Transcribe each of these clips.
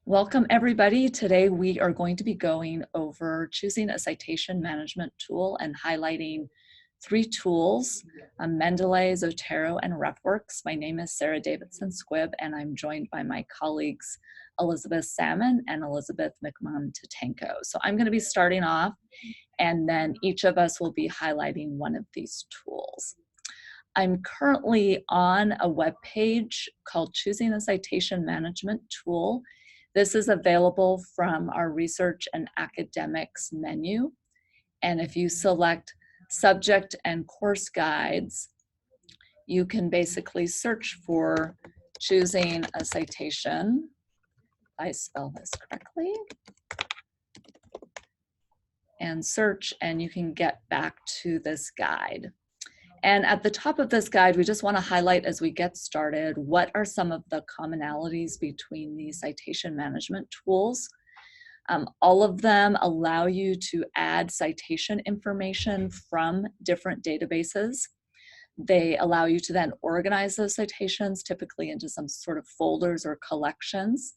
Welcome everybody. Today we are going to be going over choosing a citation management tool and highlighting three tools, Mendeley, Zotero, and Refworks. My name is Sarah Davidson Squibb and I'm joined by my colleagues Elizabeth Salmon and Elizabeth McMahon-Tatenko. So I'm going to be starting off and then each of us will be highlighting one of these tools. I'm currently on a web page called Choosing a Citation Management Tool. This is available from our Research and Academics menu. And if you select Subject and Course Guides, you can basically search for choosing a citation. If I spell this correctly. And search, and you can get back to this guide. And at the top of this guide, we just want to highlight as we get started, what are some of the commonalities between these citation management tools. All of them allow you to add citation information from different databases. They allow you to then organize those citations, typically into some sort of folders or collections.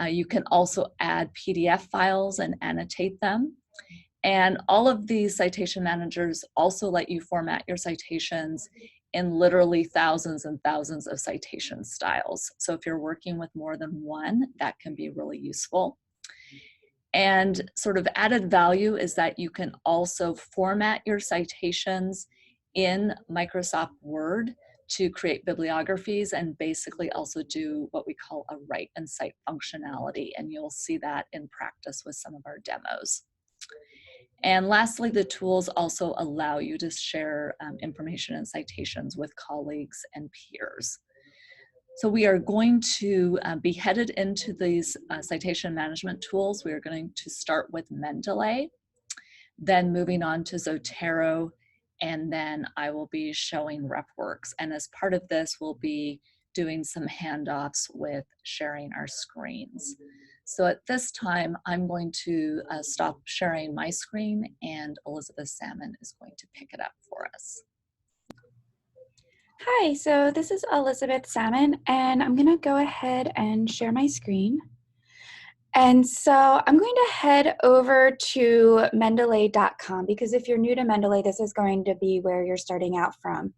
You can also add PDF files and annotate them. And all of these citation managers also let you format your citations in literally thousands and thousands of citation styles. So if you're working with more than one, that can be really useful. And sort of added value is that you can also format your citations in Microsoft Word to create bibliographies and basically also do what we call a write and cite functionality. And you'll see that in practice with some of our demos. And lastly, the tools also allow you to share information and citations with colleagues and peers. So we are going to be headed into these citation management tools. We are going to start with Mendeley, then moving on to Zotero, and then I will be showing Refworks. And as part of this, we'll be doing some handoffs with sharing our screens. So at this time, I'm going to stop sharing my screen and Elizabeth Salmon is going to pick it up for us. Hi, so this is Elizabeth Salmon, and I'm gonna go ahead and share my screen. And so I'm going to head over to Mendeley.com because if you're new to Mendeley, this is going to be where you're starting out from.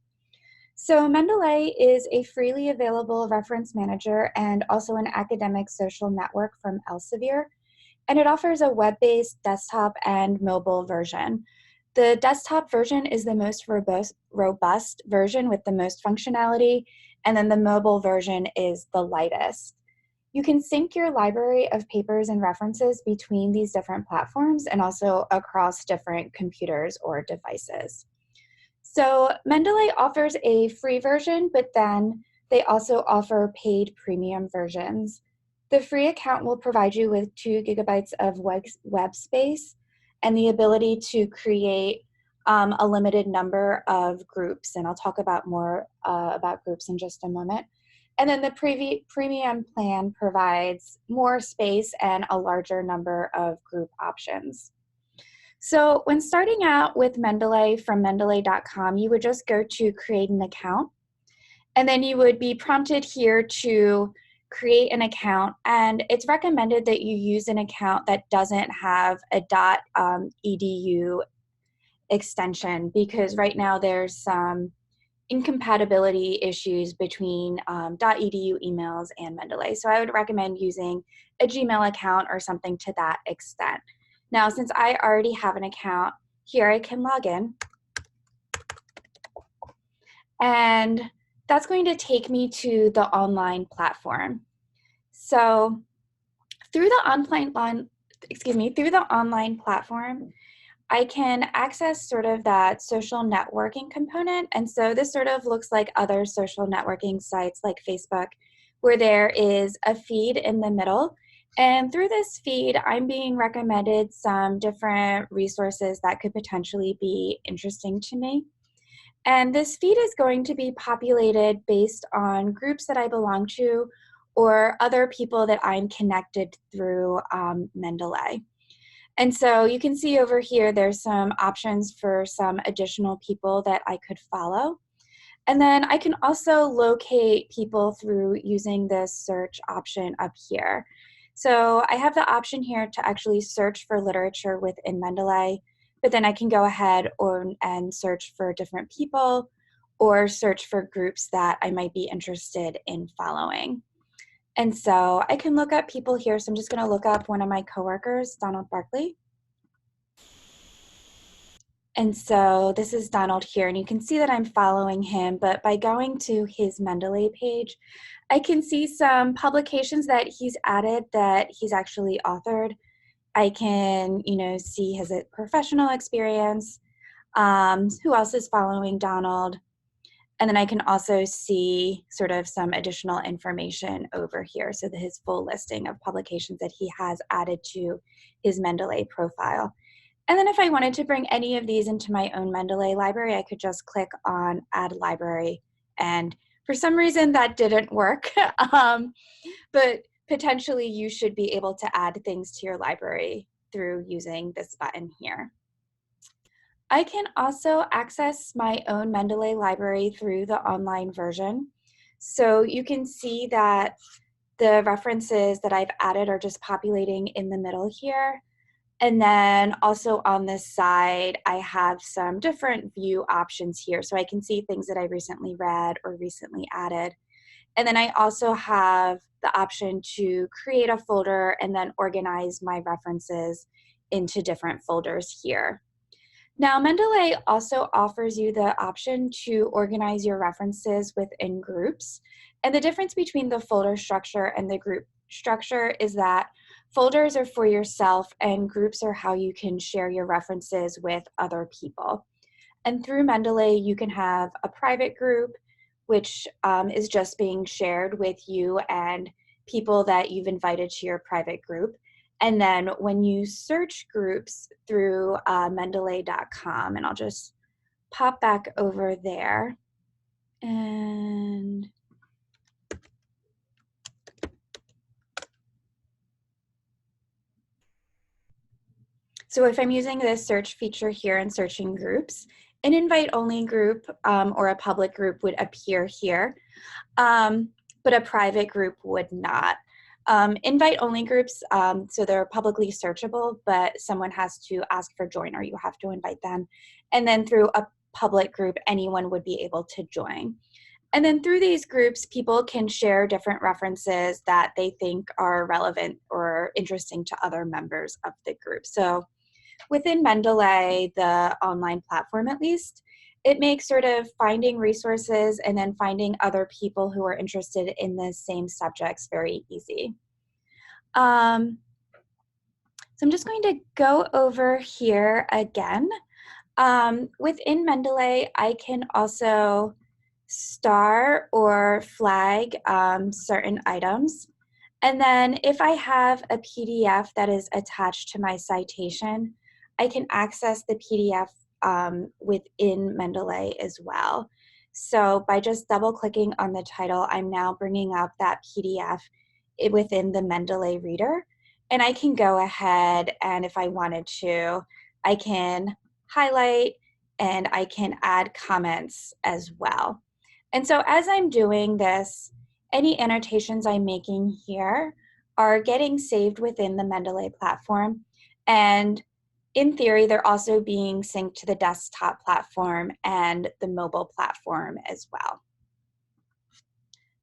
So Mendeley is a freely available reference manager and also an academic social network from Elsevier, and it offers a web-based desktop and mobile version. The desktop version is the most robust version with the most functionality, and then the mobile version is the lightest. You can sync your library of papers and references between these different platforms and also across different computers or devices. So Mendeley offers a free version, but then they also offer paid premium versions. The free account will provide you with 2 gigabytes of web space and the ability to create a limited number of groups. And I'll talk about more about groups in just a moment. And then the premium plan provides more space and a larger number of group options. So when starting out with Mendeley from Mendeley.com, you would just go to create an account. And then you would be prompted here to create an account. And it's recommended that you use an account that doesn't have a .edu extension because right now there's some incompatibility issues between .edu emails and Mendeley. So I would recommend using a Gmail account or something to that extent. Now, since I already have an account, here I can log in. And that's going to take me to the online platform. So through the online platform, I can access sort of that social networking component. And so this sort of looks like other social networking sites like Facebook, where there is a feed in the middle. And through this feed, I'm being recommended some different resources that could potentially be interesting to me. And this feed is going to be populated based on groups that I belong to or other people that I'm connected through Mendeley. And so you can see over here, there's some options for some additional people that I could follow. And then I can also locate people through using this search option up here. So I have the option here to actually search for literature within Mendeley, but then I can go ahead and search for different people or search for groups that I might be interested in following. And so I can look up people here. So I'm just going to look up one of my coworkers, Donald Barkley. And so this is Donald here, and you can see that I'm following him, but by going to his Mendeley page, I can see some publications that he's added that he's actually authored. I can, see his professional experience, who else is following Donald, and then I can also see sort of some additional information over here, so his full listing of publications that he has added to his Mendeley profile. And then if I wanted to bring any of these into my own Mendeley library, I could just click on Add Library. And for some reason that didn't work, but potentially you should be able to add things to your library through using this button here. I can also access my own Mendeley library through the online version. So you can see that the references that I've added are just populating in the middle here. And then also on this side, I have some different view options here. So I can see things that I recently read or recently added. And then I also have the option to create a folder and then organize my references into different folders here. Now, Mendeley also offers you the option to organize your references within groups. And the difference between the folder structure and the group structure is that folders are for yourself and groups are how you can share your references with other people. And through Mendeley, you can have a private group, which is just being shared with you and people that you've invited to your private group. And then when you search groups through Mendeley.com, and I'll just pop back over there, and so if I'm using this search feature here and searching groups, an invite-only group or a public group would appear here, but a private group would not. Invite-only groups, so they're publicly searchable, but someone has to ask for join, or you have to invite them. And then through a public group, anyone would be able to join. And then through these groups, people can share different references that they think are relevant or interesting to other members of the group. So within Mendeley, the online platform at least, it makes sort of finding resources and then finding other people who are interested in the same subjects very easy. So I'm just going to go over here again. Within Mendeley, I can also star or flag certain items. And then if I have a PDF that is attached to my citation, I can access the PDF within Mendeley as well. So by just double clicking on the title, I'm now bringing up that PDF within the Mendeley reader. And I can go ahead and if I wanted to, I can highlight and I can add comments as well. And so as I'm doing this, any annotations I'm making here are getting saved within the Mendeley platform. And in theory, they're also being synced to the desktop platform and the mobile platform as well.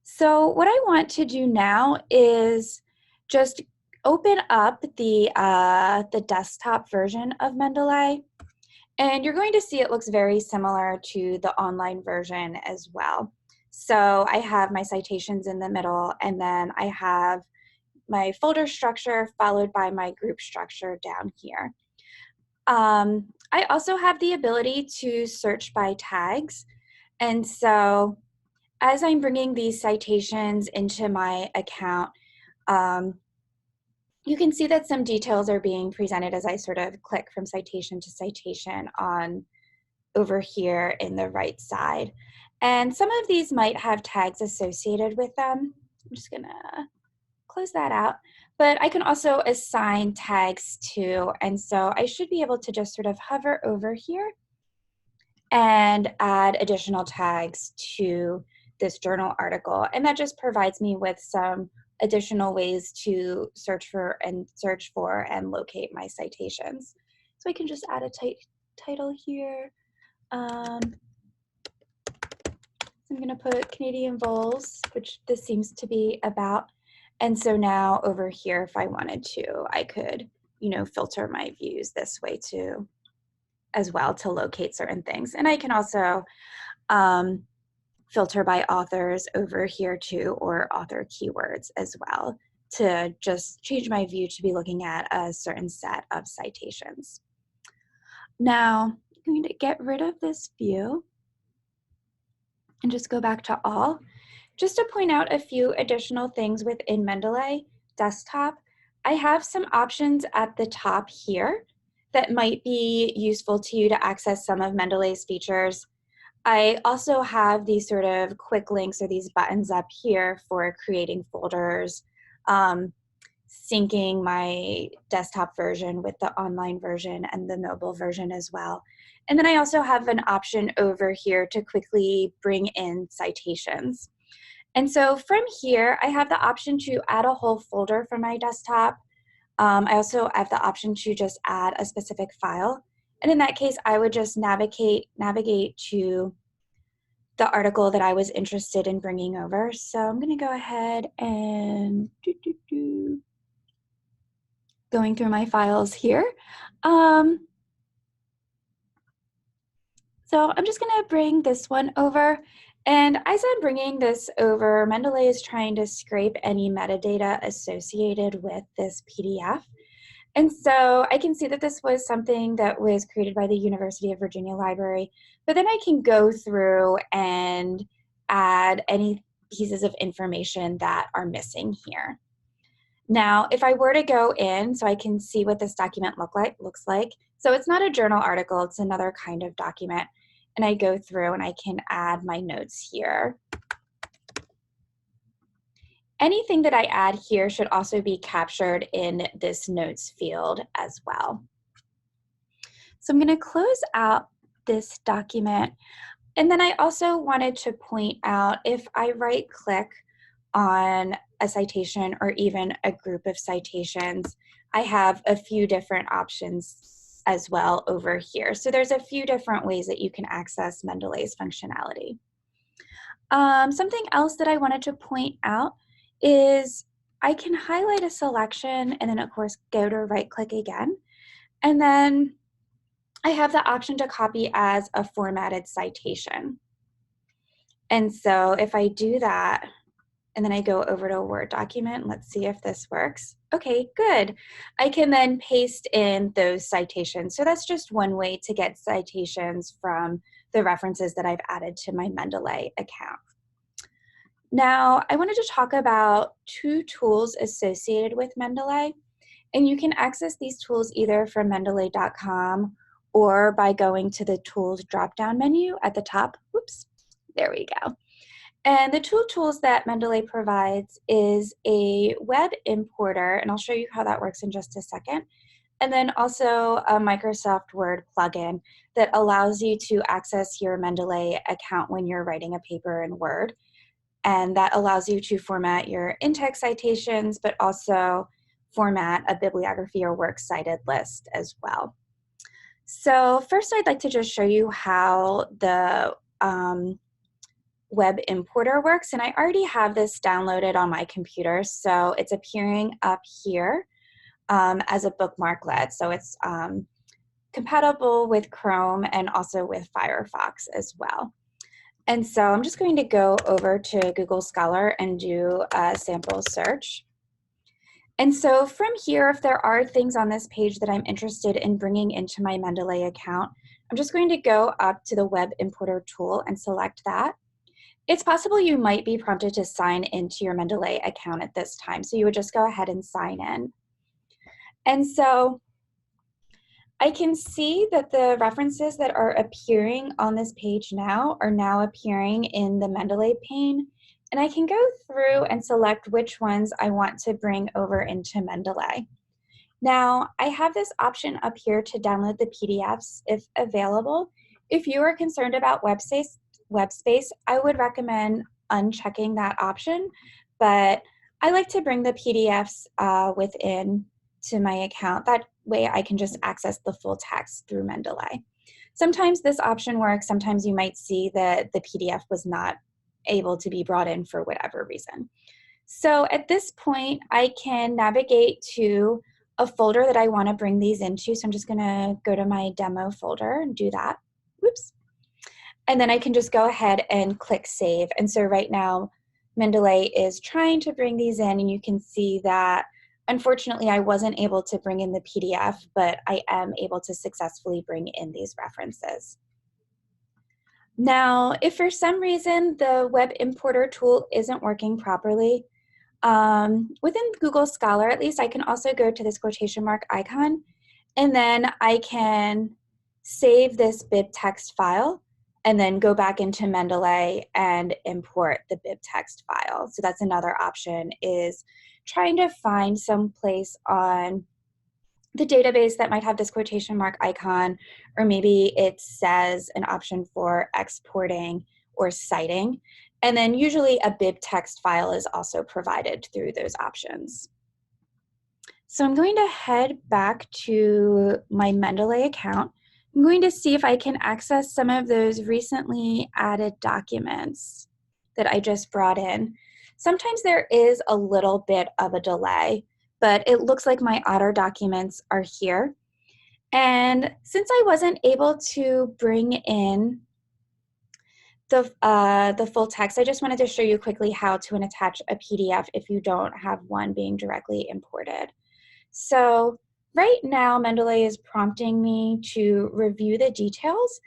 So what I want to do now is just open up the desktop version of Mendeley. And you're going to see it looks very similar to the online version as well. So I have my citations in the middle, and then I have my folder structure followed by my group structure down here. I also have the ability to search by tags. And so as I'm bringing these citations into my account, you can see that some details are being presented as I sort of click from citation to citation on over here in the right side. And some of these might have tags associated with them. I'm just gonna close that out. But I can also assign tags too. And so I should be able to just sort of hover over here and add additional tags to this journal article. And that just provides me with some additional ways to search for and locate my citations. So I can just add a title here. I'm going to put Canadian voles, which this seems to be about. And so now over here, if I wanted to, I could, filter my views this way too, as well, to locate certain things. And I can also filter by authors over here too, or author keywords as well, to just change my view to be looking at a certain set of citations. Now, I'm going to get rid of this view and just go back to all. Just to point out a few additional things within Mendeley Desktop, I have some options at the top here that might be useful to you to access some of Mendeley's features. I also have these sort of quick links or these buttons up here for creating folders, syncing my desktop version with the online version and the mobile version as well. And then I also have an option over here to quickly bring in citations. And so from here, I have the option to add a whole folder for my desktop. I also have the option to just add a specific file. And in that case, I would just navigate to the article that I was interested in bringing over. So I'm going to go ahead and going through my files here. So I'm just going to bring this one over. And as I'm bringing this over, Mendeley is trying to scrape any metadata associated with this PDF. And so I can see that this was something that was created by the University of Virginia Library, but then I can go through and add any pieces of information that are missing here. Now, if I were to go in, so I can see what this document looks like. So it's not a journal article, it's another kind of document. And I go through and I can add my notes here. Anything that I add here should also be captured in this notes field as well. So I'm going to close out this document. And then I also wanted to point out, if I right-click on a citation or even a group of citations, I have a few different options as well over here. So there's a few different ways that you can access Mendeley's functionality. Something else that I wanted to point out is I can highlight a selection and then of course go to right-click again. And then I have the option to copy as a formatted citation. And so if I do that, and then I go over to a Word document, let's see if this works. Okay, good. I can then paste in those citations. So that's just one way to get citations from the references that I've added to my Mendeley account. Now, I wanted to talk about two tools associated with Mendeley, and you can access these tools either from Mendeley.com or by going to the Tools drop-down menu at the top. Whoops, there we go. And the tools that Mendeley provides is a web importer, and I'll show you how that works in just a second, and then also a Microsoft Word plugin that allows you to access your Mendeley account when you're writing a paper in Word. And that allows you to format your in-text citations, but also format a bibliography or works cited list as well. So first, I'd like to just show you how the web importer works. And I already have this downloaded on my computer, so it's appearing up here as a bookmarklet. So it's compatible with Chrome and also with Firefox as well. And so I'm just going to go over to Google Scholar and do a sample search. And so from here, if there are things on this page that I'm interested in bringing into my Mendeley account, I'm just going to go up to the Web Importer tool and select that. It's possible you might be prompted to sign into your Mendeley account at this time, so you would just go ahead and sign in. And so I can see that the references that are appearing on this page now are now appearing in the Mendeley pane, and I can go through and select which ones I want to bring over into Mendeley. Now, I have this option up here to download the PDFs if available. If you are concerned about web space, I would recommend unchecking that option, but I like to bring the PDFs within to my account. That way I can just access the full text through Mendeley. Sometimes this option works. Sometimes you might see that the PDF was not able to be brought in for whatever reason. So at this point, I can navigate to a folder that I want to bring these into. So I'm just going to go to my demo folder and do that. Whoops. And then I can just go ahead and click save. And so right now, Mendeley is trying to bring these in, and you can see that unfortunately I wasn't able to bring in the PDF, but I am able to successfully bring in these references. Now, if for some reason the web importer tool isn't working properly, within Google Scholar at least, I can also go to this quotation mark icon, and then I can save this bib text file and then go back into Mendeley and import the bib text file. So that's another option, is trying to find some place on the database that might have this quotation mark icon, or maybe it says an option for exporting or citing. And then usually a bib text file is also provided through those options. So I'm going to head back to my Mendeley account. I'm going to see if I can access some of those recently added documents that I just brought in. Sometimes there is a little bit of a delay, but it looks like my Otter documents are here. And since I wasn't able to bring in the full text, I just wanted to show you quickly how to attach a PDF if you don't have one being directly imported. So right now, Mendeley is prompting me to review the details,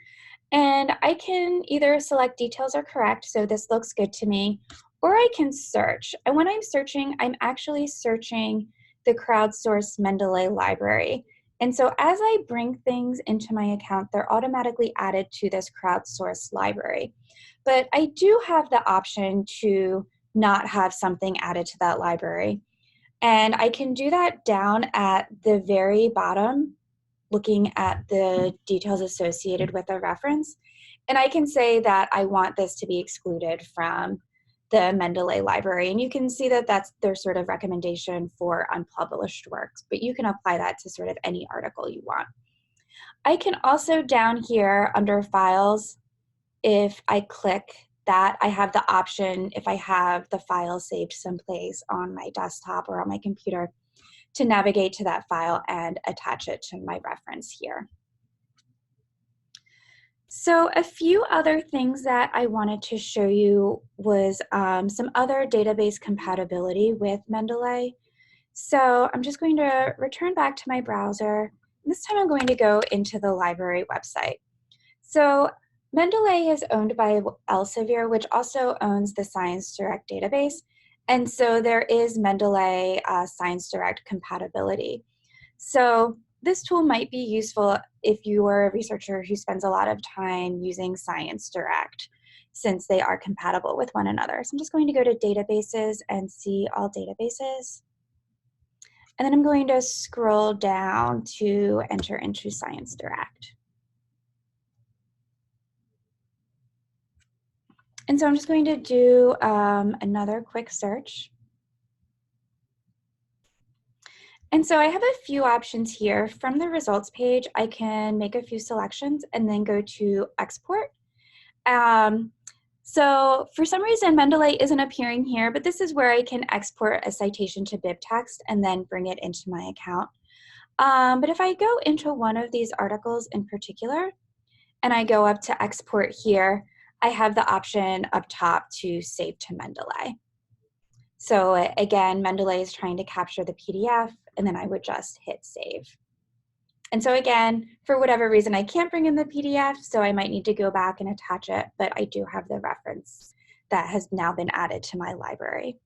and I can either select details are correct, so this looks good to me, or I can search. And when I'm searching, I'm actually searching the crowdsourced Mendeley library. And so as I bring things into my account, they're automatically added to this crowdsourced library. But I do have the option to not have something added to that library. And I can do that down at the very bottom, looking at the details associated with a reference. And I can say that I want this to be excluded from the Mendeley library. And you can see that that's their sort of recommendation for unpublished works, but you can apply that to sort of any article you want. I can also down here under files, if I click that, I have the option, if I have the file saved someplace on my desktop or on my computer, to navigate to that file and attach it to my reference here. So a few other things that I wanted to show you was some other database compatibility with Mendeley. So I'm just going to return back to my browser. This time I'm going to go into the library website. So Mendeley is owned by Elsevier, which also owns the ScienceDirect database. And so there is Mendeley ScienceDirect compatibility. So this tool might be useful if you are a researcher who spends a lot of time using ScienceDirect, since they are compatible with one another. So I'm just going to go to databases and see all databases. And then I'm going to scroll down to enter into ScienceDirect. And so I'm just going to do another quick search. And so I have a few options here. From the results page, I can make a few selections and then go to export. So for some reason, Mendeley isn't appearing here, but this is where I can export a citation to bib text and then bring it into my account. But if I go into one of these articles in particular, and I go up to export here, I have the option up top to save to Mendeley. So again, Mendeley is trying to capture the PDF, and then I would just hit save. And so again, for whatever reason, I can't bring in the PDF, so I might need to go back and attach it, but I do have the reference that has now been added to my library.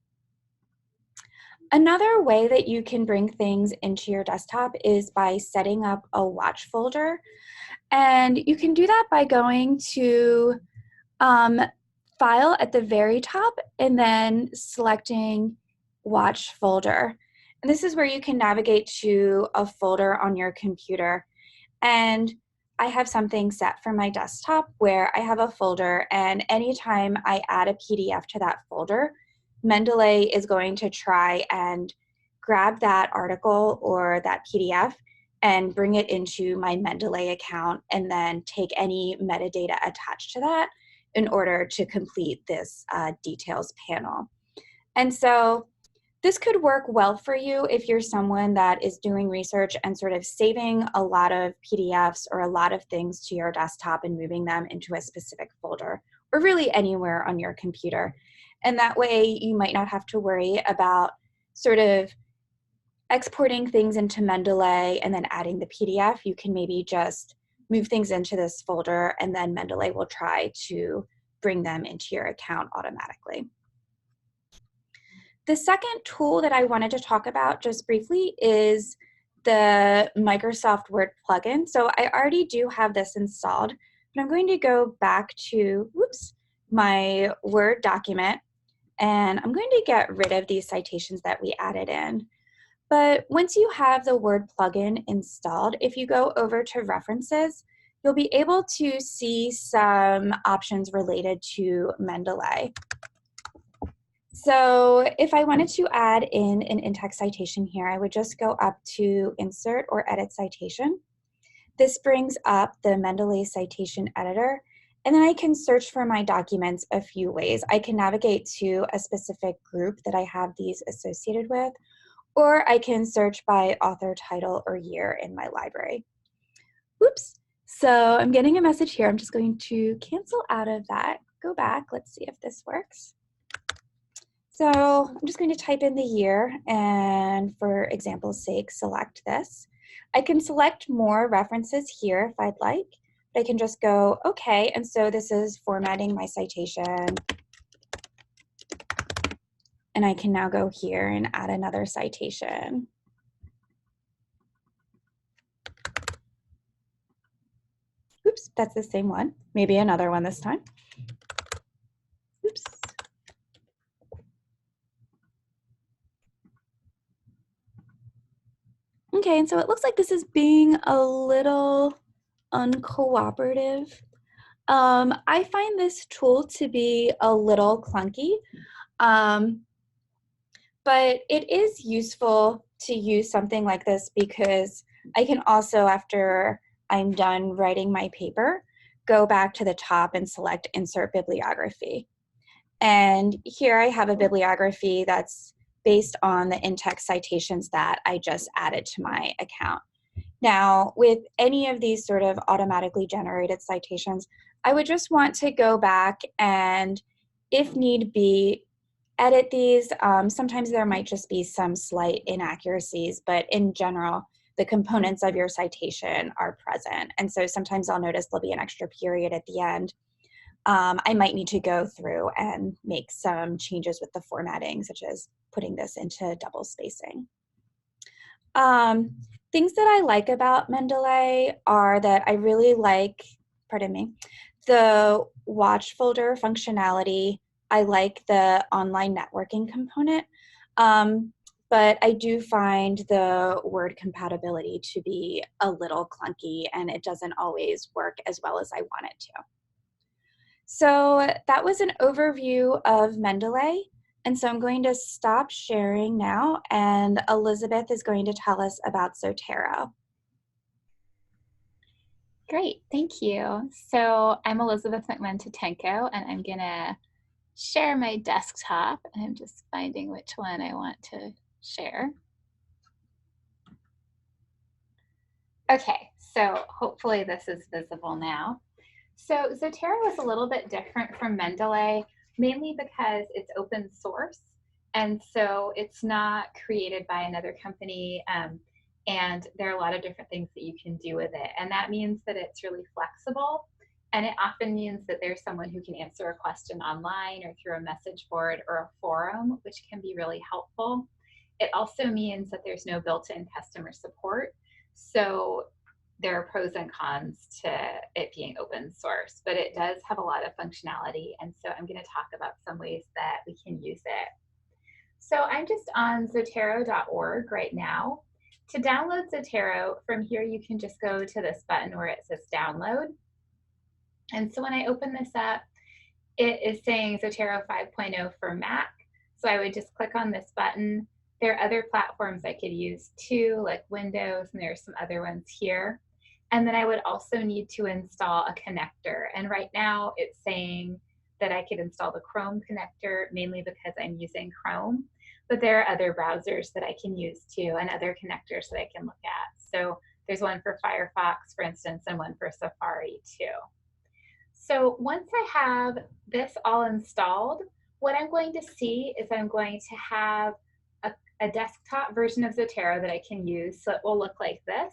Another way that you can bring things into your desktop is by setting up a watch folder. And you can do that by going to File at the very top and then selecting Watch Folder. And this is where you can navigate to a folder on your computer. And I have something set for my desktop where I have a folder, and anytime I add a PDF to that folder, Mendeley is going to try and grab that article or that PDF and bring it into my Mendeley account and then take any metadata attached to that in order to complete this details panel. And so this could work well for you if you're someone that is doing research and sort of saving a lot of PDFs or a lot of things to your desktop and moving them into a specific folder, or really anywhere on your computer. And that way you might not have to worry about sort of exporting things into Mendeley and then adding the PDF. You can maybe just move things into this folder and then Mendeley will try to bring them into your account automatically. The second tool that I wanted to talk about just briefly is the Microsoft Word plugin. So I already do have this installed, but I'm going to go back to my Word document, and I'm going to get rid of these citations that we added in. But once you have the Word plugin installed, if you go over to References, you'll be able to see some options related to Mendeley. So if I wanted to add in an in-text citation here, I would just go up to Insert or Edit Citation. This brings up the Mendeley Citation Editor, and then I can search for my documents a few ways. I can navigate to a specific group that I have these associated with, or I can search by author, title, or year in my library. Oops, so I'm getting a message here. I'm just going to cancel out of that, go back, let's see if this works. So I'm just going to type in the year and for example's sake, select this. I can select more references here if I'd like, but I can just go, okay, and so this is formatting my citation. And I can now go here and add another citation. Oops, that's the same one. Maybe another one this time. Oops. Okay, and so it looks like this is being a little uncooperative. I find this tool to be a little clunky, but it is useful to use something like this because I can also, after I'm done writing my paper, go back to the top and select Insert Bibliography. And here I have a bibliography that's based on the in-text citations that I just added to my account. Now, with any of these sort of automatically generated citations, I would just want to go back and, if need be, edit these. Sometimes there might just be some slight inaccuracies, but in general, the components of your citation are present. And so sometimes I'll notice there'll be an extra period at the end. I might need to go through and make some changes with the formatting, such as putting this into double spacing. Things that I like about Mendeley are that I really like, the watch folder functionality. I like the online networking component, but I do find the word compatibility to be a little clunky and it doesn't always work as well as I want it to. So that was an overview of Mendeley. And so I'm going to stop sharing now, and Elizabeth is going to tell us about Zotero. Great, thank you. So I'm Elizabeth McMahon-Tatenko, and I'm gonna share my desktop. I'm just finding which one I want to share. Okay, so hopefully this is visible now. So Zotero is a little bit different from Mendeley, mainly because it's open source. And so it's not created by another company. And there are a lot of different things that you can do with it. And that means that it's really flexible. And it often means that there's someone who can answer a question online or through a message board or a forum, which can be really helpful. It also means that there's no built-in customer support. So there are pros and cons to it being open source, but it does have a lot of functionality. And so I'm going to talk about some ways that we can use it. So I'm just on Zotero.org right now. To download Zotero, from here you can just go to this button where it says download. And so when I open this up, it is saying Zotero 5.0 for Mac. So I would just click on this button. There are other platforms I could use too, like Windows, and there's some other ones here. And then I would also need to install a connector. And right now it's saying that I could install the Chrome connector, mainly because I'm using Chrome. But there are other browsers that I can use too, and other connectors that I can look at. So there's one for Firefox, for instance, and one for Safari too. So once I have this all installed, what I'm going to see is I'm going to have a desktop version of Zotero that I can use. So it will look like this.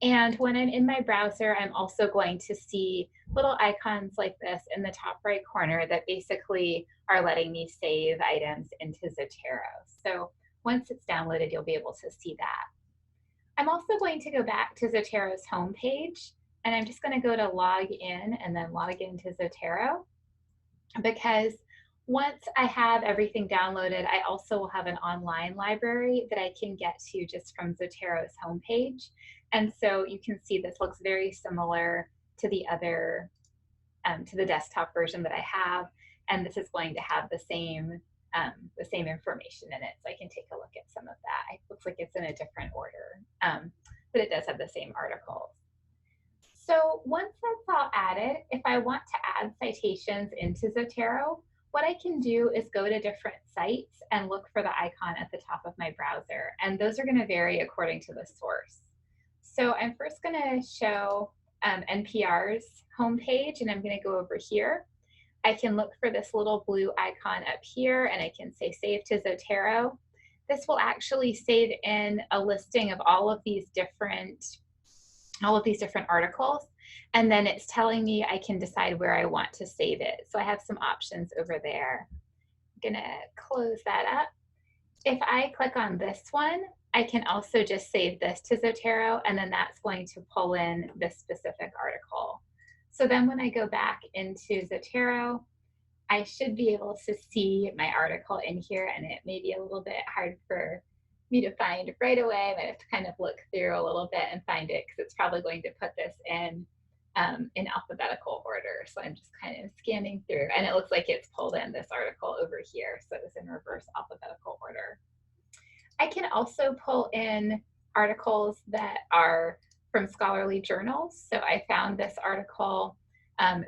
And when I'm in my browser, I'm also going to see little icons like this in the top right corner that basically are letting me save items into Zotero. So once it's downloaded, you'll be able to see that. I'm also going to go back to Zotero's homepage, and I'm just going to go to log in and then log into Zotero, because once I have everything downloaded, I also will have an online library that I can get to just from Zotero's homepage. And so you can see this looks very similar to the other, to the desktop version that I have. And this is going to have the same information in it. So I can take a look at some of that. It looks like it's in a different order, but it does have the same articles. So once that's all added, if I want to add citations into Zotero, what I can do is go to different sites and look for the icon at the top of my browser. And those are going to vary according to the source. So I'm first going to show NPR's homepage, and I'm going to go over here. I can look for this little blue icon up here, and I can say save to Zotero. This will actually save in a listing of all of these different articles, and then it's telling me I can decide where I want to save it. So I have some options over there. I'm gonna close that up. If I click on this one, I can also just save this to Zotero, and then that's going to pull in this specific article. So then when I go back into Zotero, I should be able to see my article in here, and it may be a little bit hard for me to find right away. I might have to kind of look through a little bit and find it, because it's probably going to put this in alphabetical order. So I'm just kind of scanning through, and it looks like it's pulled in this article over here. So it's in reverse alphabetical order. I can also pull in articles that are from scholarly journals. So I found this article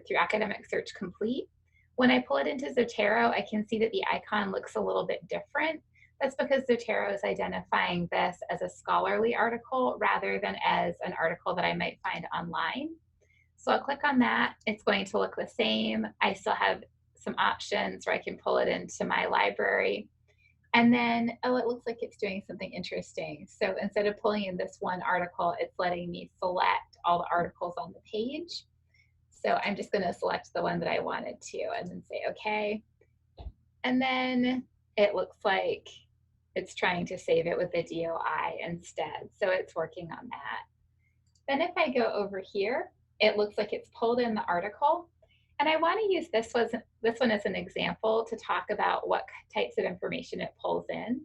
through Academic Search Complete. When I pull it into Zotero, I can see that the icon looks a little bit different. That's because Zotero is identifying this as a scholarly article rather than as an article that I might find online. So I'll click on that. It's going to look the same. I still have some options where I can pull it into my library. And then, oh, it looks like it's doing something interesting. So instead of pulling in this one article, it's letting me select all the articles on the page. So I'm just going to select the one that I wanted to and then say OK. And then it looks like it's trying to save it with the DOI instead. So it's working on that. Then if I go over here, it looks like it's pulled in the article. And I want to use this one as an example to talk about what types of information it pulls in.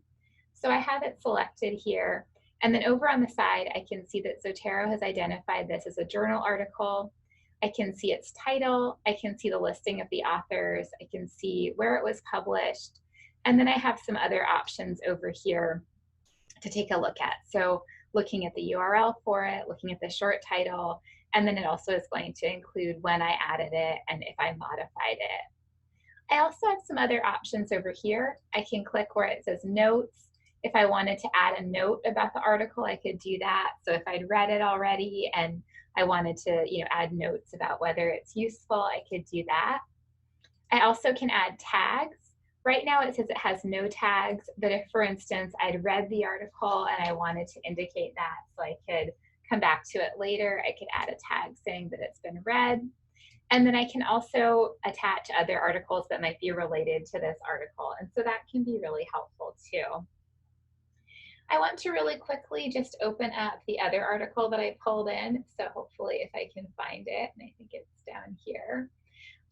So I have it selected here. And then over on the side, I can see that Zotero has identified this as a journal article. I can see its title. I can see the listing of the authors. I can see where it was published. And then I have some other options over here to take a look at. So looking at the URL for it, looking at the short title, and then it also is going to include when I added it and if I modified it. I also have some other options over here. I can click where it says notes. If I wanted to add a note about the article, I could do that. So if I'd read it already and I wanted to add notes about whether it's useful, I could do that. I also can add tags. Right now it says it has no tags, but if, for instance, I'd read the article and I wanted to indicate that so I could come back to it later, I could add a tag saying that it's been read. And then I can also attach other articles that might be related to this article. And so that can be really helpful too. I want to really quickly just open up the other article that I pulled in. So hopefully if I can find it, and I think it's down here,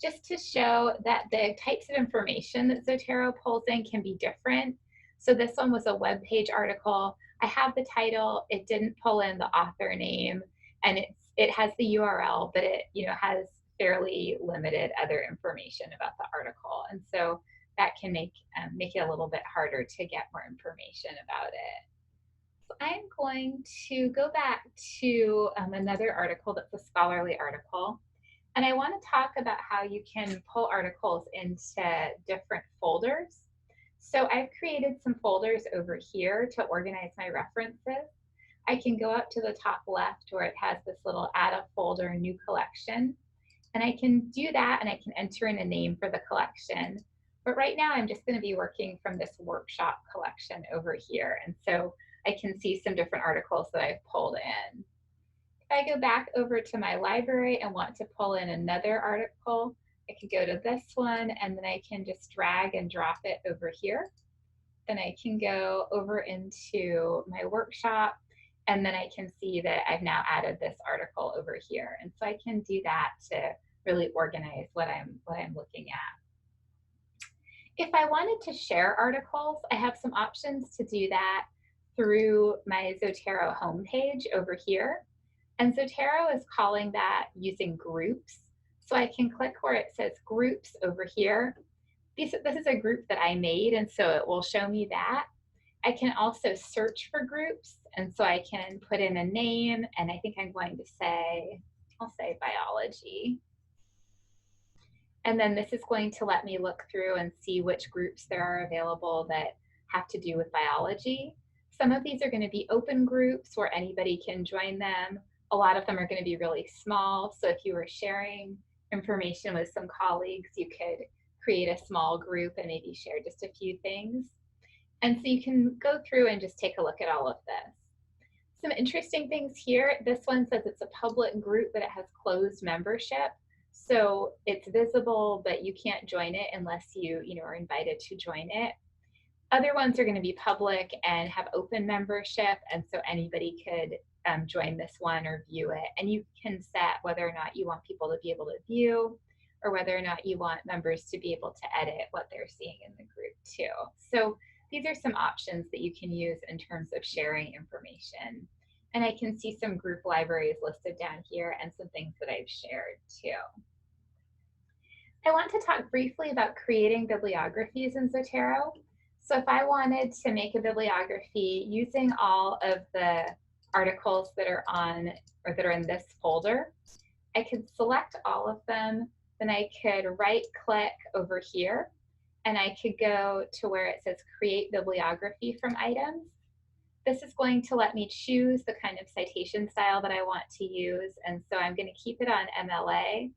just to show that the types of information that Zotero pulls in can be different. So this one was a web page article. I have the title, it didn't pull in the author name, and it has the URL, but it has fairly limited other information about the article. And so that can make it a little bit harder to get more information about it. So I'm going to go back to another article that's a scholarly article. And I want to talk about how you can pull articles into different folders. So I've created some folders over here to organize my references. I can go up to the top left where it has this little add a folder, new collection. And I can do that and I can enter in a name for the collection. But right now I'm just going to be working from this workshop collection over here. And so I can see some different articles that I've pulled in. If I go back over to my library and want to pull in another article, I can go to this one and then I can just drag and drop it over here. Then I can go over into my workshop and then I can see that I've now added this article over here. And so I can do that to really organize what I'm looking at. If I wanted to share articles, I have some options to do that through my Zotero homepage over here. And Zotero is calling that using groups. So I can click where it says groups over here. This is a group that I made, and so it will show me that. I can also search for groups, and so I can put in a name, and I think I'm going to say, I'll say biology. And then this is going to let me look through and see which groups there are available that have to do with biology. Some of these are going to be open groups where anybody can join them. A lot of them are going to be really small. So if you were sharing information with some colleagues, you could create a small group and maybe share just a few things. And so you can go through and just take a look at all of this. Some interesting things here. This one says it's a public group, but it has closed membership. So it's visible, but you can't join it unless you are invited to join it. Other ones are going to be public and have open membership, and so anybody could join this one or view it. And you can set whether or not you want people to be able to view or whether or not you want members to be able to edit what they're seeing in the group too. So these are some options that you can use in terms of sharing information. And I can see some group libraries listed down here and some things that I've shared too. I want to talk briefly about creating bibliographies in Zotero. So if I wanted to make a bibliography using all of the articles that are on or that are in this folder, I could select all of them. Then I could right click over here and I could go to where it says create bibliography from items. This is going to let me choose the kind of citation style that I want to use. And so I'm going to keep it on MLA.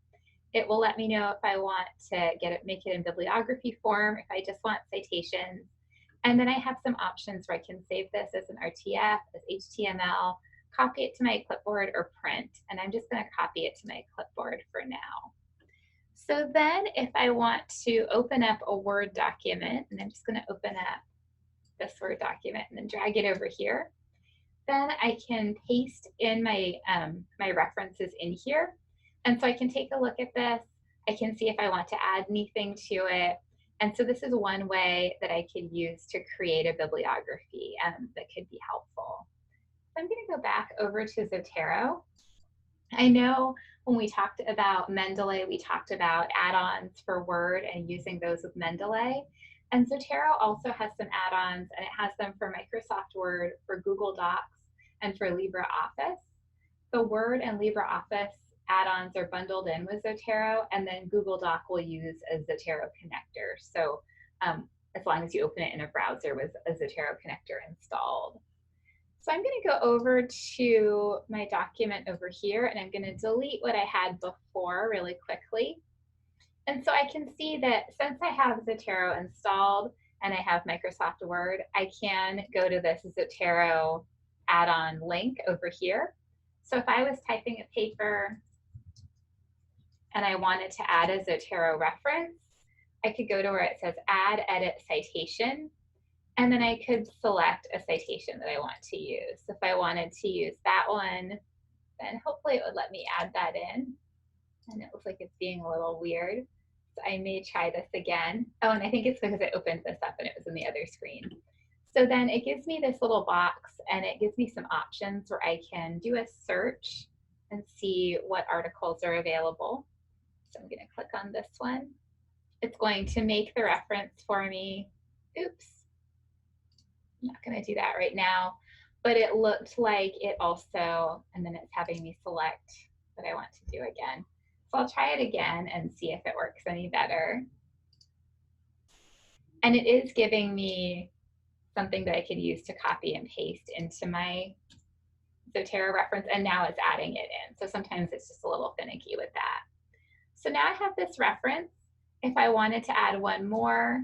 It will let me know if I want to make it in bibliography form, if I just want citations. And then I have some options where I can save this as an RTF, as HTML, copy it to my clipboard, or print. And I'm just going to copy it to my clipboard for now. So then if I want to open up a Word document, and I'm just going to open up this Word document and then drag it over here, then I can paste in my, my references in here. And so I can take a look at this. I can see if I want to add anything to it. And so this is one way that I could use to create a bibliography that could be helpful. So I'm going to go back over to Zotero. I know when we talked about Mendeley, we talked about add-ons for Word and using those with Mendeley. And Zotero also has some add-ons, and it has them for Microsoft Word, for Google Docs, and for LibreOffice. The Word and LibreOffice add-ons are bundled in with Zotero, and then Google Doc will use a Zotero connector. So as long as you open it in a browser with a Zotero connector installed. So I'm going to go over to my document over here, and I'm going to delete what I had before really quickly. And so I can see that since I have Zotero installed and I have Microsoft Word, I can go to this Zotero add-on link over here. So if I was typing a paper and I wanted to add a Zotero reference, I could go to where it says Add Edit Citation, and then I could select a citation that I want to use. So if I wanted to use that one, then hopefully it would let me add that in. And it looks like it's being a little weird. So I may try this again. Oh, and I think it's because I opened this up and it was in the other screen. So then it gives me this little box and it gives me some options where I can do a search and see what articles are available. So I'm going to click on this one. it's going to make the reference for me. Oops, I'm not going to do that right now, but it looked like it also, and then it's having me select what I want to do again. So I'll try it again and see if it works any better. And it is giving me something that I could use to copy and paste into my Zotero reference, and now it's adding it in. So sometimes it's just a little finicky with that. So now I have this reference. If I wanted to add one more,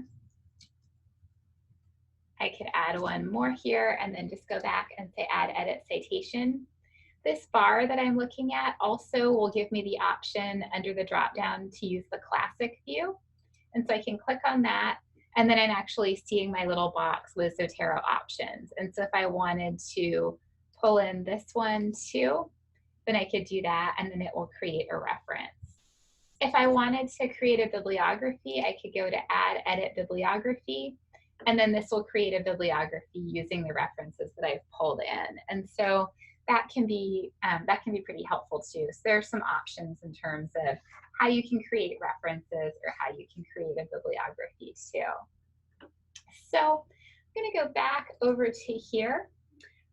I could add one more here and then just go back and say add edit citation. This bar that I'm looking at also will give me the option under the drop down to use the classic view. And so I can click on that, and then I'm actually seeing my little box with Zotero options. And so if I wanted to pull in this one too, then I could do that, and then it will create a reference. If I wanted to create a bibliography, I could go to add edit bibliography, and then this will create a bibliography using the references that I've pulled in. And so that can be pretty helpful too. So there are some options in terms of how you can create references or how you can create a bibliography too. So I'm going to go back over to here.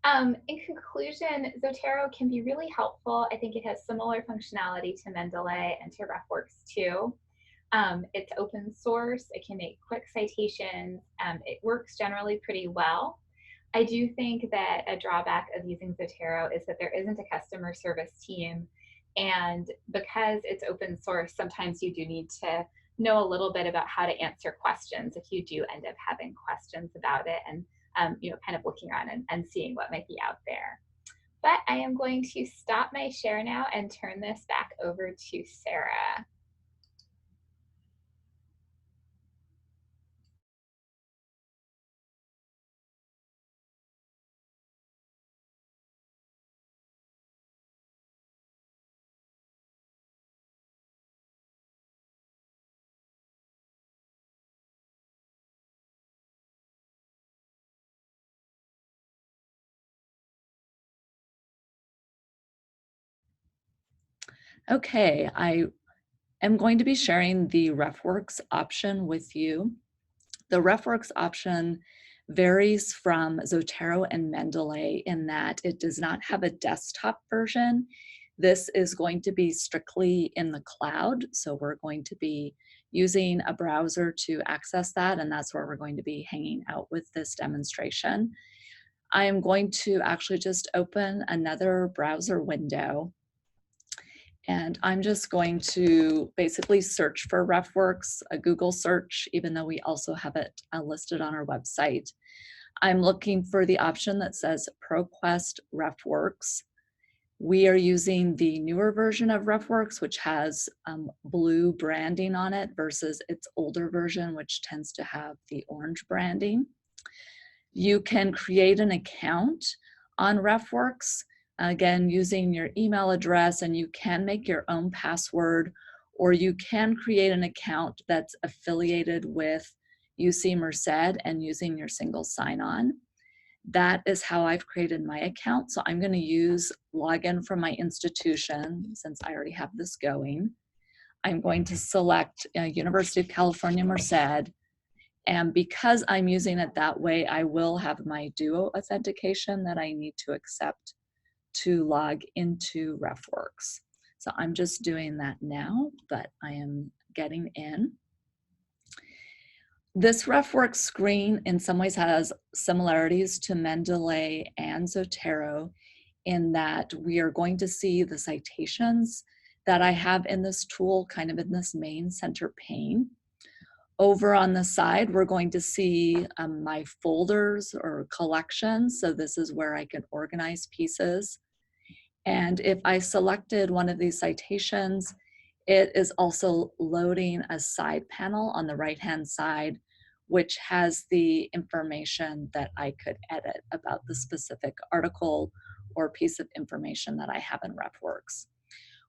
In conclusion, Zotero can be really helpful. I think it has similar functionality to Mendeley and to Refworks too. It's open source. It can make quick citations. It works generally pretty well. I do think that a drawback of using Zotero is that there isn't a customer service team. And because it's open source, sometimes you do need to know a little bit about how to answer questions if you do end up having questions about it, and kind of looking around and seeing what might be out there. But I am going to stop my share now and turn this back over to Sarah. Okay, I am going to be sharing the Refworks option with you. The Refworks option varies from Zotero and Mendeley in that it does not have a desktop version. This is going to be strictly in the cloud, so we're going to be using a browser to access that, and that's where we're going to be hanging out with this demonstration. I am going to actually just open another browser window, and I'm just going to basically search for Refworks, a Google search, even though we also have it listed on our website. I'm looking for the option that says ProQuest Refworks. We are using the newer version of Refworks, which has blue branding on it versus its older version, which tends to have the orange branding. You can create an account on Refworks, again, using your email address, and you can make your own password, or you can create an account that's affiliated with UC Merced and using your single sign-on. That is how I've created my account. So I'm going to use login from my institution since I already have this going. I'm going to select University of California, Merced. And because I'm using it that way, I will have my Duo authentication that I need to accept to log into Refworks. So I'm just doing that now, but I am getting in. This Refworks screen in some ways has similarities to Mendeley and Zotero in that we are going to see the citations that I have in this tool kind of in this main center pane. Over on the side, we're going to see my folders or collections. So this is where I can organize pieces. And if I selected one of these citations, it is also loading a side panel on the right-hand side, which has the information that I could edit about the specific article or piece of information that I have in Refworks.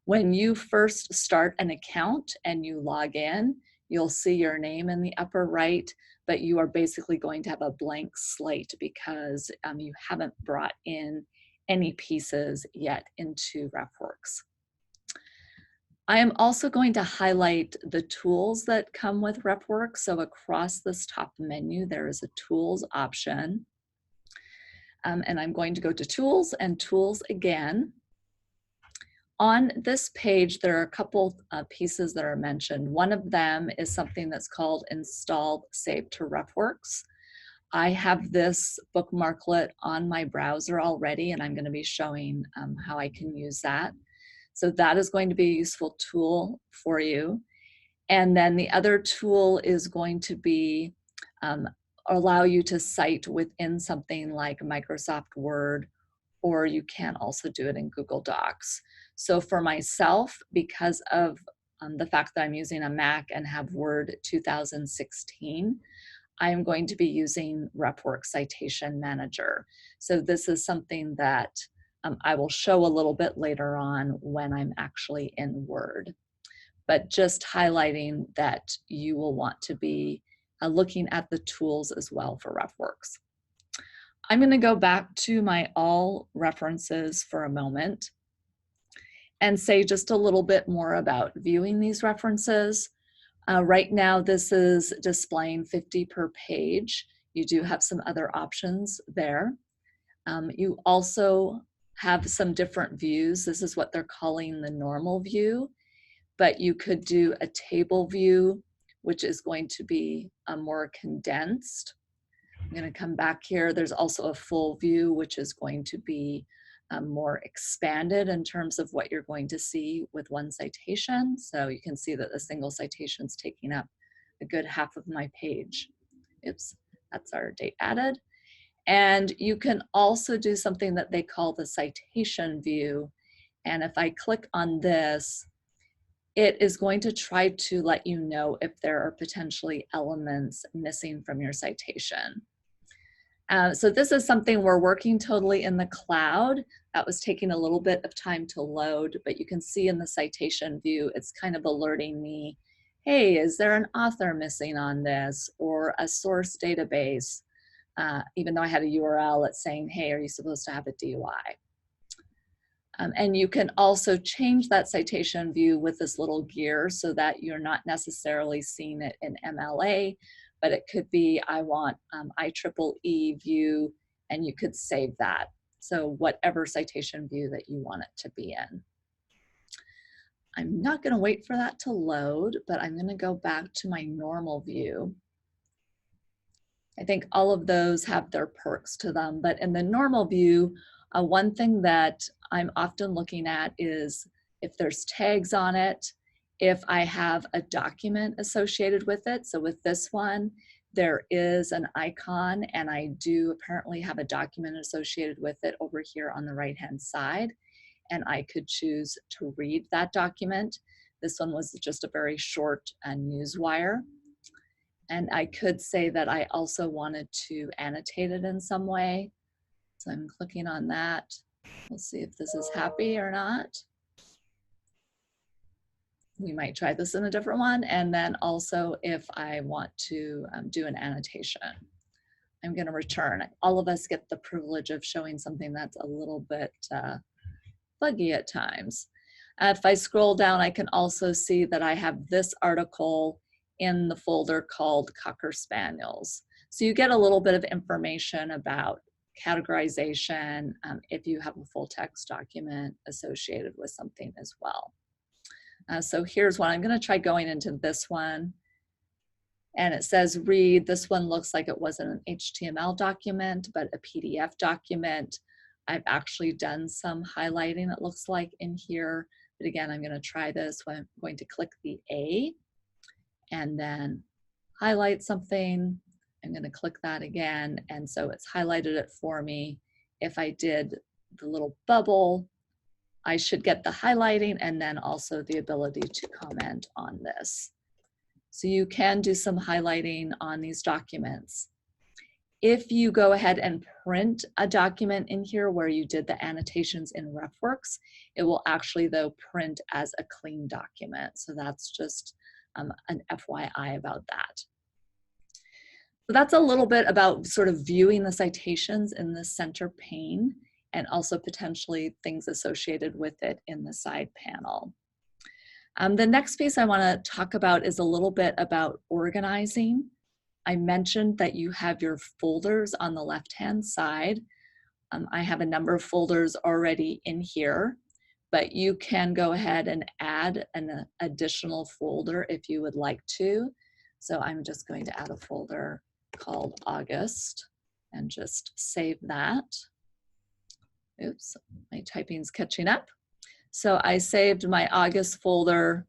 When you first start an account and you log in, you'll see your name in the upper right, but you are basically going to have a blank slate because you haven't brought in any pieces yet into Refworks. I am also going to highlight the tools that come with RefWorks. So across this top menu, there is a tools option. And I'm going to go to tools and tools again. On this page, there are a couple pieces that are mentioned. One of them is something that's called install save to RefWorks. I have this bookmarklet on my browser already, and I'm going to be showing how I can use that. So that is going to be a useful tool for you. And then the other tool is going to be allow you to cite within something like Microsoft Word, or you can also do it in Google Docs. So for myself, because of the fact that I'm using a Mac and have Word 2016, I am going to be using RefWorks Citation Manager. So this is something that I will show a little bit later on when I'm actually in Word. But just highlighting that you will want to be looking at the tools as well for RefWorks. I'm going to go back to my all references for a moment and say just a little bit more about viewing these references. Right now, this is displaying 50 per page. You do have some other options there. You also have some different views. This is what they're calling the normal view, but you could do a table view, which is going to be more condensed. I'm going to come back here. There's also a full view, which is going to be more expanded in terms of what you're going to see with one citation. So you can see that the single citation is taking up a good half of my page. Oops, that's our date added. And you can also do something that they call the citation view. And if I click on this, it is going to try to let you know if there are potentially elements missing from your citation. So this is something we're working totally in the cloud. That was taking a little bit of time to load, but you can see in the citation view, it's kind of alerting me, hey, is there an author missing on this, or a source database? Even though I had a URL, it's saying, hey, are you supposed to have a DOI? And you can also change that citation view with this little gear so that you're not necessarily seeing it in MLA, but it could be, I want IEEE view, and you could save that. So whatever citation view that you want it to be in. I'm not going to wait for that to load, but I'm going to go back to my normal view. I think all of those have their perks to them, but in the normal view, one thing that I'm often looking at is if there's tags on it, if I have a document associated with it. So with this one, there is an icon, and I do apparently have a document associated with it over here on the right-hand side, and I could choose to read that document. This one was just a very short newswire. And I could say that I also wanted to annotate it in some way. So I'm clicking on that. We'll see if this is happy or not. We might try this in a different one. And then also if I want to do an annotation, I'm going to return. All of us get the privilege of showing something that's a little bit buggy at times. If I scroll down, I can also see that I have this article in the folder called Cocker Spaniels. So you get a little bit of information about categorization if you have a full text document associated with something as well. So here's one. I'm going to try going into this one. And it says read. This one looks like it wasn't an HTML document, but a PDF document. I've actually done some highlighting, it looks like, in here. But again, I'm going to try this. I'm going to click the A and then highlight something. I'm going to click that again. And so it's highlighted it for me. If I did the little bubble, I should get the highlighting and then also the ability to comment on this. So you can do some highlighting on these documents. If you go ahead and print a document in here where you did the annotations in RefWorks, it will actually though print as a clean document. So that's just an FYI about that. So that's a little bit about sort of viewing the citations in the center pane and also potentially things associated with it in the side panel. The next piece I want to talk about is a little bit about organizing. I mentioned that you have your folders on the left-hand side. I have a number of folders already in here, but you can go ahead and add an additional folder if you would like to. So I'm just going to add a folder called August and just save that. Oops, my typing's catching up. So I saved my August folder,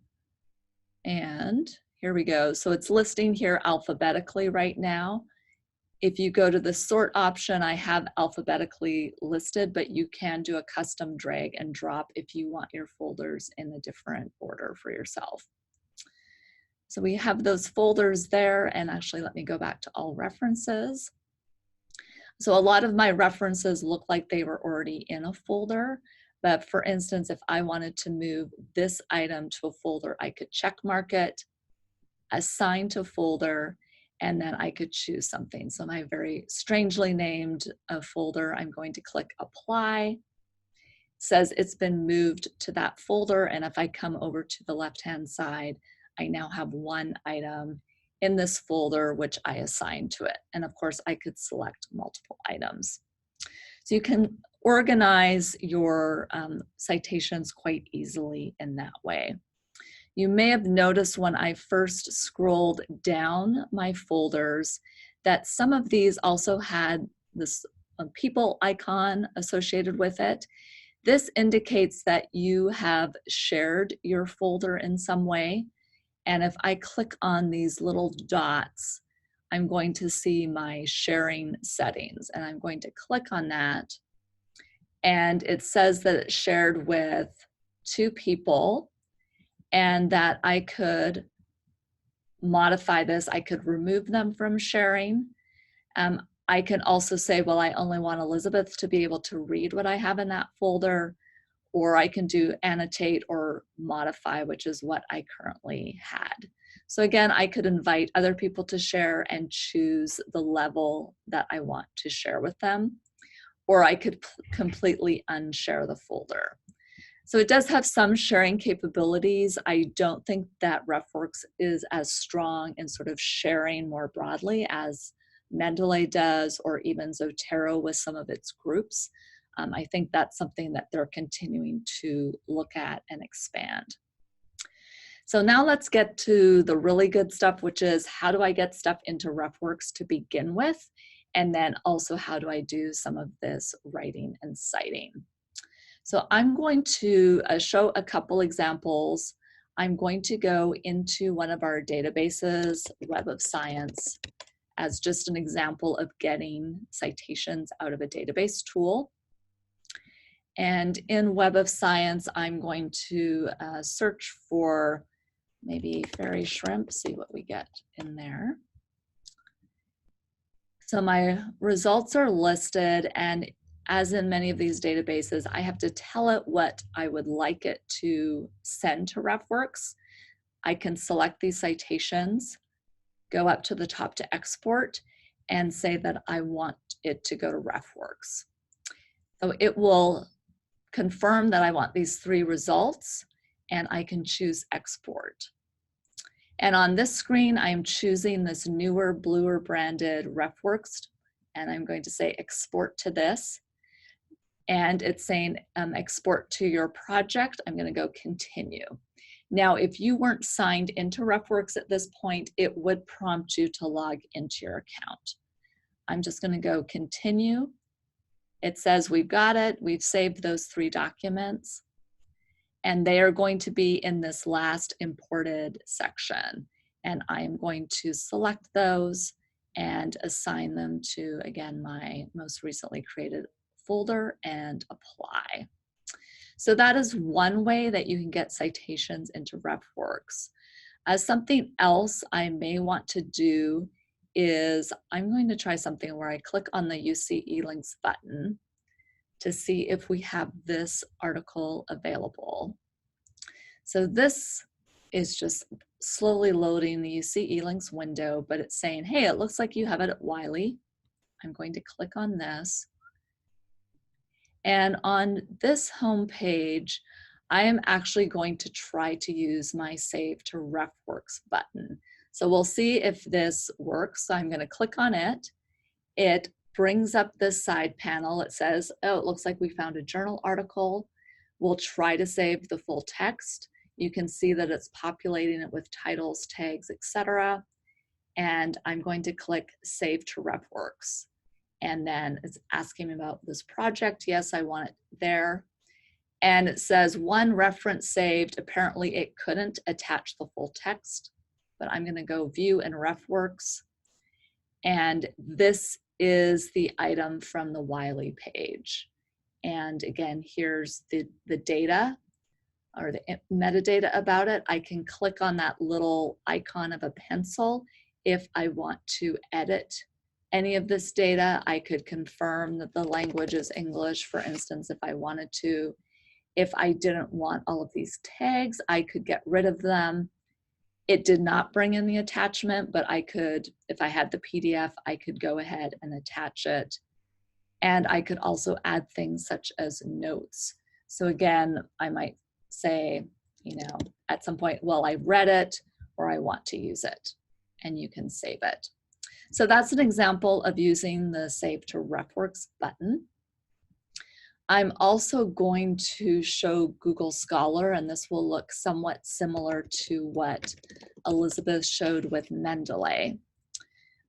and here we go. So it's listing here alphabetically right now. If you go to the sort option, I have alphabetically listed, but you can do a custom drag and drop if you want your folders in a different order for yourself. So we have those folders there, and actually let me go back to all references. So a lot of my references look like they were already in a folder, but for instance, if I wanted to move this item to a folder, I could check mark it, assign to folder, and then I could choose something. So my very strangely named folder, I'm going to click apply. It says it's been moved to that folder, and if I come over to the left-hand side, I now have one item in this folder which I assigned to it. And of course, I could select multiple items. So you can organize your citations quite easily in that way. You may have noticed when I first scrolled down my folders that some of these also had this people icon associated with it. This indicates that you have shared your folder in some way. And if I click on these little dots, I'm going to see my sharing settings, and I'm going to click on that. And it says that it's shared with 2 people, and that I could modify this. I could remove them from sharing. I can also say, well, I only want Elizabeth to be able to read what I have in that folder, or I can do annotate or modify, which is what I currently had. So again, I could invite other people to share and choose the level that I want to share with them, or I could completely unshare the folder. So it does have some sharing capabilities. I don't think that Refworks is as strong in sort of sharing more broadly as Mendeley does, or even Zotero with some of its groups. I think that's something that they're continuing to look at and expand. So now let's get to the really good stuff, which is how do I get stuff into Refworks to begin with? And then also how do I do some of this writing and citing? So I'm going to show a couple examples. I'm going to go into one of our databases, Web of Science, as just an example of getting citations out of a database tool. And in Web of Science, I'm going to search for maybe fairy shrimp, see what we get in there. So my results are listed, and as in many of these databases, I have to tell it what I would like it to send to Refworks. I can select these citations, go up to the top to export, and say that I want it to go to Refworks. So it will confirm that I want these 3 results, and I can choose export. And on this screen, I'm choosing this newer, bluer branded Refworks, and I'm going to say export to this. And it's saying export to your project. I'm going to go continue. Now, if you weren't signed into Refworks at this point, it would prompt you to log into your account. I'm just going to go continue. It says we've got it. We've saved those 3 documents, and they are going to be in this last imported section. And I am going to select those and assign them to, again, my most recently created folder and apply. So that is one way that you can get citations into Refworks. Something else I may want to do is I'm going to try something where I click on the UC eLinks button to see if we have this article available. So this is just slowly loading the UC eLinks window, but it's saying, hey, it looks like you have it at Wiley. I'm going to click on this. And on this home page, I am actually going to try to use my Save to RefWorks button. So we'll see if this works. So I'm going to click on it. It brings up this side panel. It says, oh, it looks like we found a journal article. We'll try to save the full text. You can see that it's populating it with titles, tags, etc. And I'm going to click Save to RefWorks. And then it's asking me about this project. Yes, I want it there. And it says one reference saved. Apparently it couldn't attach the full text, but I'm going to go View in RefWorks. And this is the item from the Wiley page. And again, here's the data or the metadata about it. I can click on that little icon of a pencil if I want to edit any of this data. I could confirm that the language is English, for instance, if I wanted to. If I didn't want all of these tags, I could get rid of them. It did not bring in the attachment, but I could, if I had the PDF, I could go ahead and attach it. And I could also add things such as notes. So again, I might say, you know, at some point, well, I read it or I want to use it, and you can save it. So that's an example of using the Save to RefWorks button. I'm also going to show Google Scholar, and this will look somewhat similar to what Elizabeth showed with Mendeley.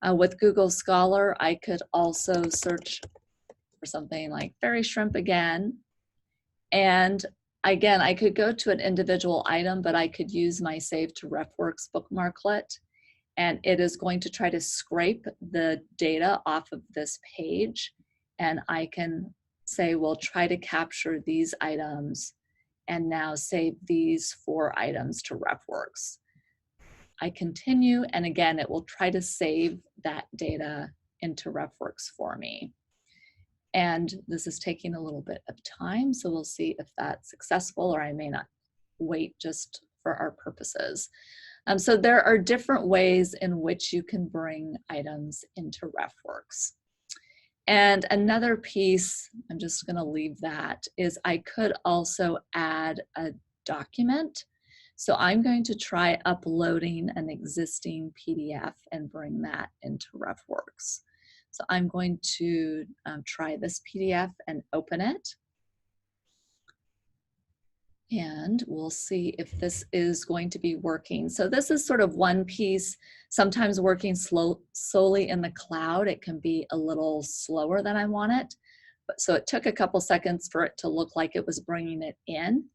With Google Scholar, I could also search for something like fairy shrimp again. And again, I could go to an individual item, but I could use my Save to RefWorks bookmarklet, and it is going to try to scrape the data off of this page. And I can say, well, try to capture these items and now save these 4 items to RefWorks. I continue, and again, it will try to save that data into RefWorks for me. And this is taking a little bit of time, so we'll see if that's successful, or I may not wait just for our purposes. So there are different ways in which you can bring items into RefWorks. And another piece, I'm just going to leave that, is I could also add a document. So I'm going to try uploading an existing PDF and bring that into RefWorks. So I'm going to try this PDF and open it. And we'll see if this is going to be working. So this is sort of one piece. Sometimes working solely in the cloud, it can be a little slower than I want it. But so it took a couple seconds for it to look like it was bringing it in.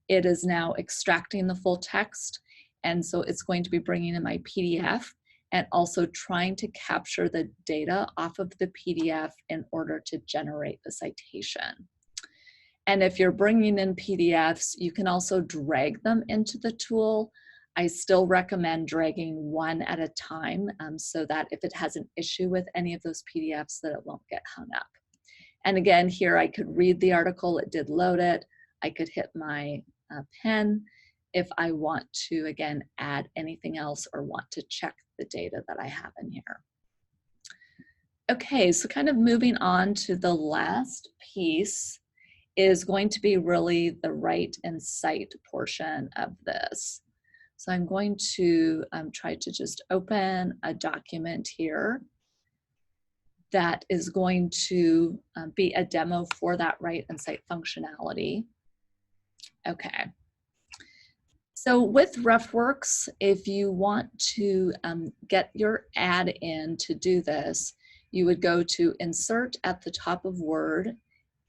It is now extracting the full text. And so it's going to be bringing in my PDF and also trying to capture the data off of the PDF in order to generate the citation. And if you're bringing in PDFs, you can also drag them into the tool. I still recommend dragging one at a time so that if it has an issue with any of those PDFs, that it won't get hung up. And again, here I could read the article, it did load it. I could hit my pen if I want to, again, add anything else or want to check the data that I have in here. Okay, so kind of moving on to the last piece is going to be really the write and cite portion of this. So I'm going to try to just open a document here that is going to be a demo for that write and cite functionality. Okay. So with RefWorks, if you want to get your add-in to do this, you would go to Insert at the top of Word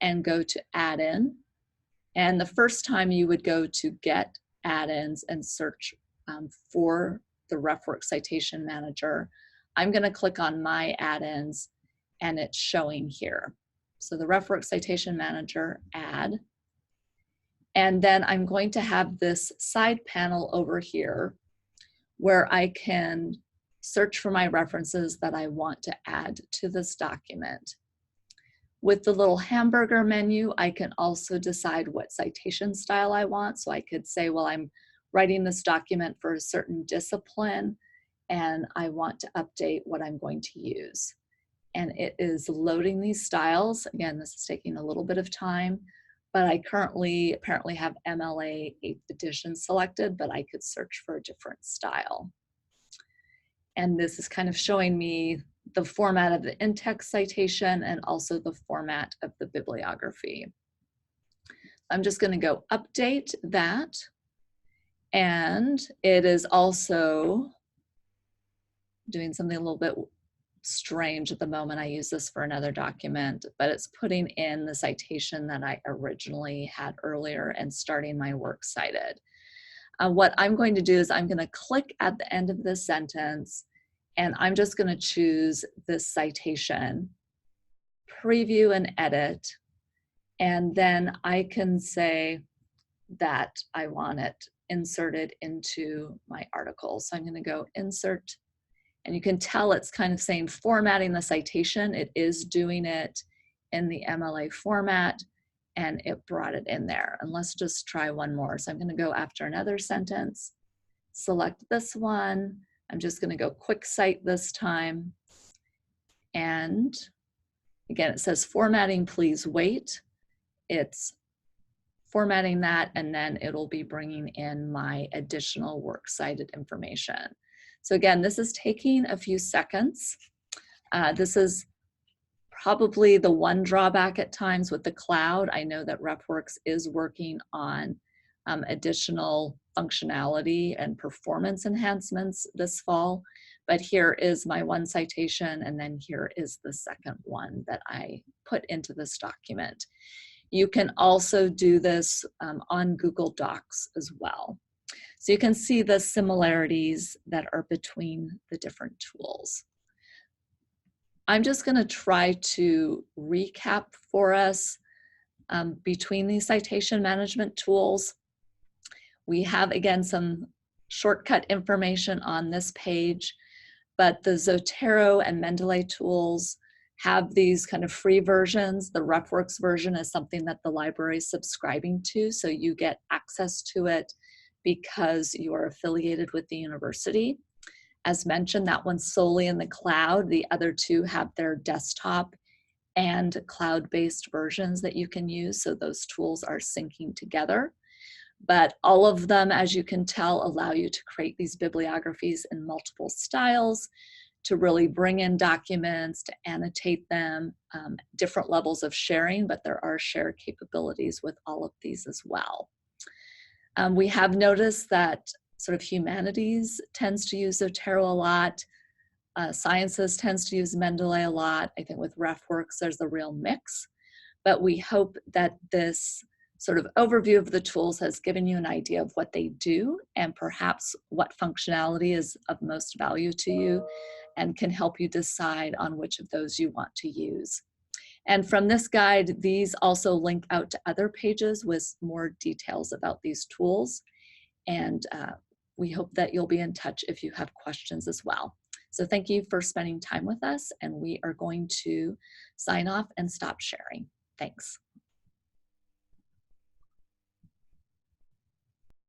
and go to Add-in. And the first time you would go to Get Add-ins and search for the RefWorks Citation Manager. I'm going to click on My Add-ins, and it's showing here. So the RefWorks Citation Manager, Add. And then I'm going to have this side panel over here where I can search for my references that I want to add to this document. With the little hamburger menu, I can also decide what citation style I want. So I could say, well, I'm writing this document for a certain discipline, and I want to update what I'm going to use. And it is loading these styles. Again, this is taking a little bit of time, but I currently apparently have MLA 8th edition selected, but I could search for a different style. And this is kind of showing me the format of the in-text citation and also the format of the bibliography. I'm just going to go update that. And it is also doing something a little bit strange at the moment. I use this for another document, but it's putting in the citation that I originally had earlier and starting my works cited. What I'm going to do is I'm going to click at the end of this sentence, and I'm just going to choose this citation, preview and edit, and then I can say that I want it inserted into my article. So I'm going to go insert, and you can tell it's kind of saying formatting the citation. It is doing it in the MLA format, and it brought it in there. And let's just try one more. So I'm going to go after another sentence, select this one. I'm just going to go quick cite this time. And again, it says formatting, please wait. It's formatting that, and then it'll be bringing in my additional works cited information. So again, this is taking a few seconds. This is probably the one drawback at times with the cloud. I know that Refworks is working on additional functionality and performance enhancements this fall, but here is my one citation, and then here is the second one that I put into this document. You can also do this on Google Docs as well. So you can see the similarities that are between the different tools. I'm just going to try to recap for us between these citation management tools. We have, again, some shortcut information on this page, but the Zotero and Mendeley tools have these kind of free versions. The Refworks version is something that the library is subscribing to, so you get access to it because you're affiliated with the university. As mentioned, that one's solely in the cloud. The other two have their desktop and cloud-based versions that you can use, so those tools are syncing together. But all of them, as you can tell, allow you to create these bibliographies in multiple styles, to really bring in documents, to annotate them, different levels of sharing, but there are shared capabilities with all of these as well. We have noticed that sort of humanities tends to use Zotero a lot. Sciences tends to use Mendeley a lot. I think with Refworks, there's a real mix. But we hope that this sort of overview of the tools has given you an idea of what they do and perhaps what functionality is of most value to you and can help you decide on which of those you want to use. And from this guide, these also link out to other pages with more details about these tools. And we hope that you'll be in touch if you have questions as well. So thank you for spending time with us, and we are going to sign off and stop sharing. Thanks.